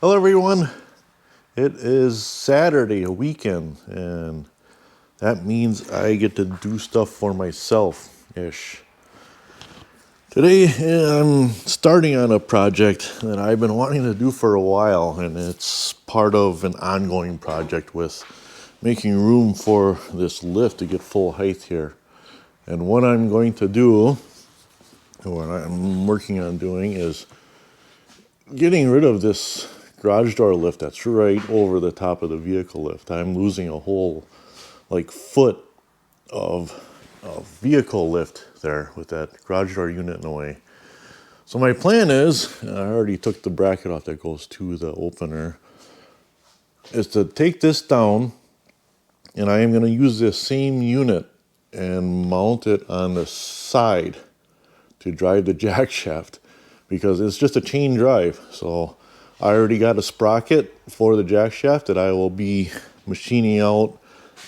Hello everyone, it is Saturday, a weekend, and that means I get to do stuff for myself-ish. Today I'm starting on a project that I've been wanting to do for a while, and it's part of an ongoing project with making room for this lift to get full height here. And what I'm going to do, what I'm working on doing, is getting rid of this garage door lift that's right over the top of the vehicle lift. I'm losing a whole foot of vehicle lift there with that garage door unit in the way. So my plan is, I already took the bracket off that goes to the opener, is to take this down, and I am going to use this same unit and mount it on the side to drive the jack shaft, because it's just a chain drive. So I already got a sprocket for the jack shaft that I will be machining out,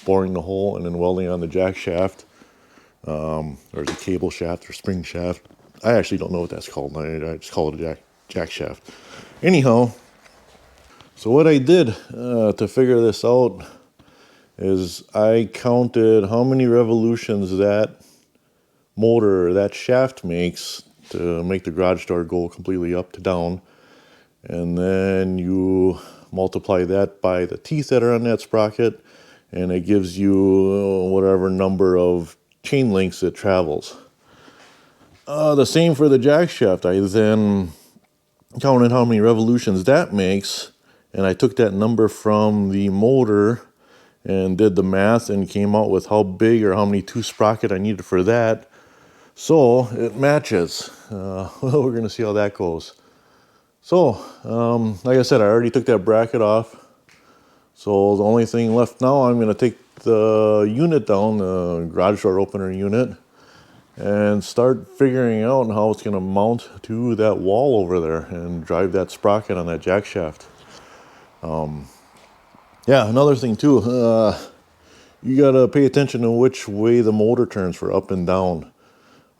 boring the hole, and then welding on the jack shaft, or the cable shaft or spring shaft. I actually don't know what that's called. I just call it a jack shaft. Anyhow, so what I did to figure this out is I counted how many revolutions that motor, that shaft makes to make the garage door go completely up to down, and then you multiply that by the teeth that are on that sprocket, and it gives you whatever number of chain links it travels. The same for the jack shaft. I then counted how many revolutions that makes, and I took that number from the motor and did the math and came out with how big or how many tooth sprocket I needed for that. So it matches. Well, we're going to see how that goes. So, like I said, I already took that bracket off. So the only thing left now, I'm going to take the unit down, the garage door opener unit, and start figuring out how it's going to mount to that wall over there and drive that sprocket on that jack shaft. Yeah, another thing too, you got to pay attention to which way the motor turns for up and down.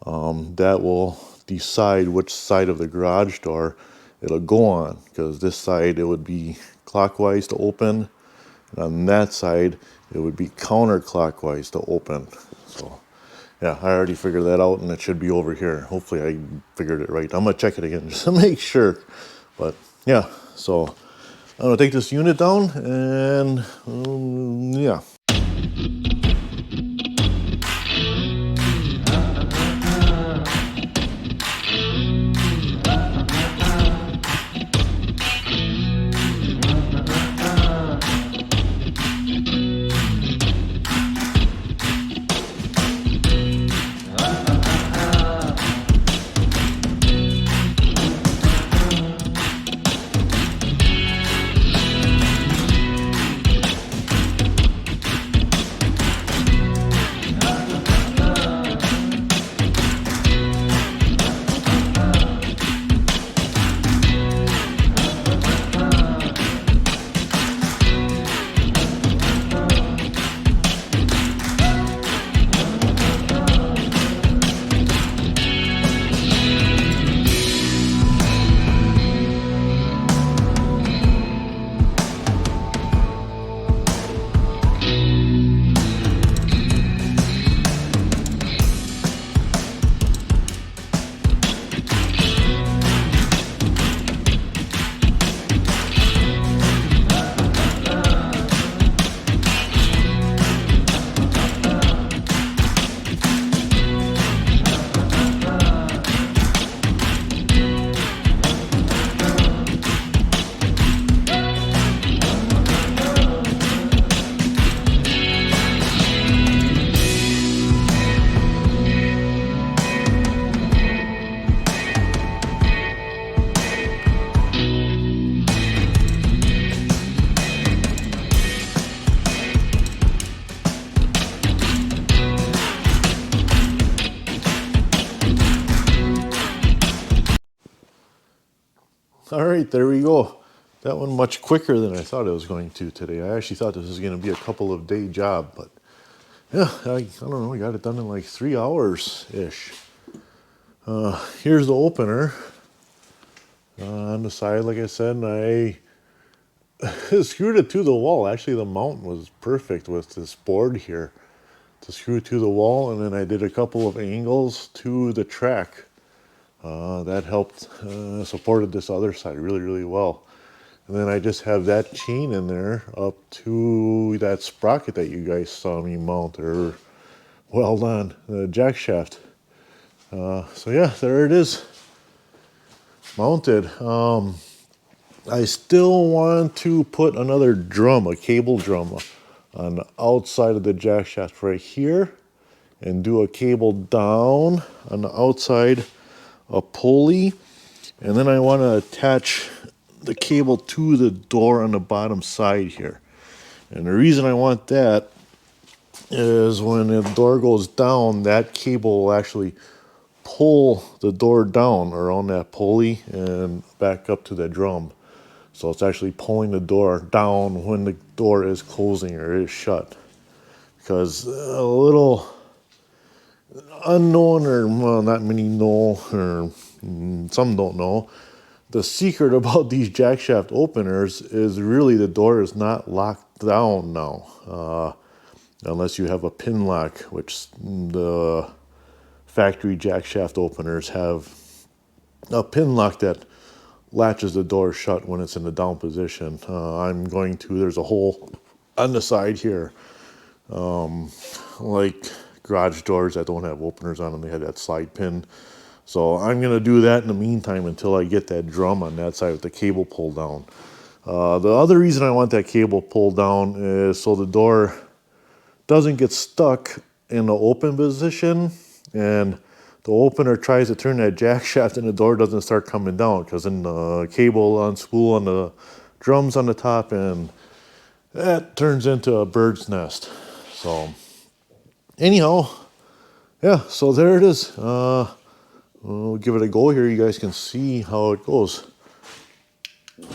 That will decide which side of the garage door it'll go on, because this side it would be clockwise to open, and on that side it would be counterclockwise to open. So yeah, I already figured that out, and it should be over here. Hopefully I figured it right. I'm gonna check it again just to make sure. But yeah, so I'm gonna take this unit down, and yeah. All right, there we go. That went much quicker than I thought it was going to today. I actually thought this was going to be a couple of day job, but yeah, I don't know, I got it done in like 3 hours-ish. Here's the opener on the side. Like I said, I screwed it to the wall. Actually, the mount was perfect with this board here to screw it to the wall, and then I did a couple of angles to the track. That helped supported this other side really, really well. And then I just have that chain in there up to that sprocket that you guys saw me mount, or weld on the jack shaft. So yeah, there it is, mounted. I still want to put another drum, a cable drum, on the outside of the jack shaft right here, and do a cable down on the outside, a pulley, and then I want to attach the cable to the door on the bottom side here. And the reason I want that is when the door goes down, that cable will actually pull the door down around that pulley and back up to the drum. So it's actually pulling the door down when the door is closing or is shut. Because a little unknown, or well, not many know, or some don't know, the secret about these jack shaft openers is really the door is not locked down now, unless you have a pin lock, which the factory jack shaft openers have a pin lock that latches the door shut when it's in the down position. There's a hole on the side here, like garage doors that don't have openers on them, they have that slide pin. So I'm going to do that in the meantime until I get that drum on that side with the cable pulled down. The other reason I want that cable pulled down is so the door doesn't get stuck in the open position and the opener tries to turn that jack shaft and the door doesn't start coming down, because then the cable unspool on the drums on the top and that turns into a bird's nest. So anyhow, yeah, so there it is. We'll give it a go here. You guys can see how it goes. Going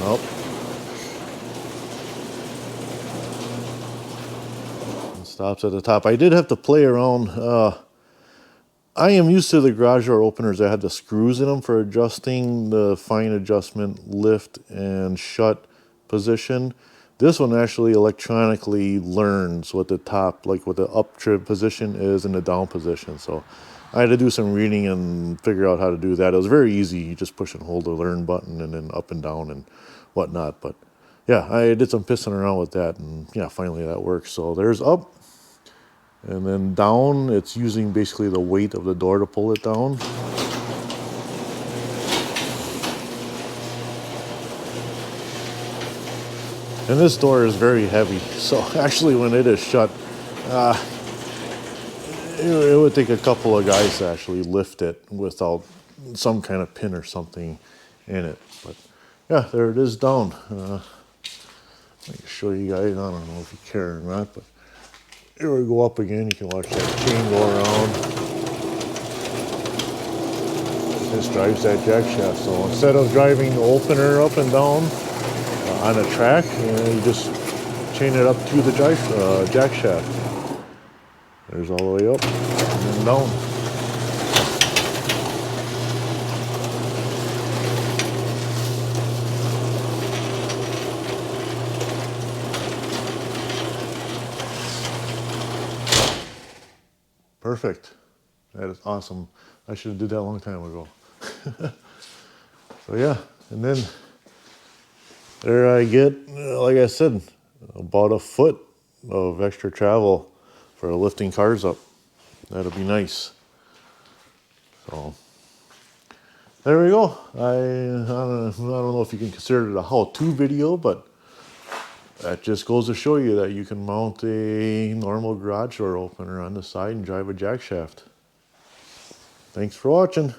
up. And stops at the top. I did have to play around. I am used to the garage door openers that had the screws in them for adjusting the fine adjustment lift and shut position. This one actually electronically learns what the top, like what the up trip position is and the down position. So I had to do some reading and figure out how to do that. It was very easy. You just push and hold the learn button and then up and down and whatnot. But yeah, I did some pissing around with that, and yeah, finally that works. So there's up. And then down, it's using basically the weight of the door to pull it down. And this door is very heavy, so actually when it is shut, it would take a couple of guys to actually lift it without some kind of pin or something in it. But yeah, there it is down. I can show you guys, I don't know if you care or not, but here we go up again. You can watch that chain go around. This drives that jack shaft. So instead of driving the opener up and down on a track, you just chain it up to the jack shaft. There's all the way up and then down. Perfect. That is awesome. I should have did that a long time ago. So yeah, and then there I get, like I said, about a foot of extra travel for lifting cars up. That'll be nice. So there we go. I don't know if you can consider it a how-to video, but that just goes to show you that you can mount a normal garage door opener on the side and drive a jack shaft. Thanks for watching.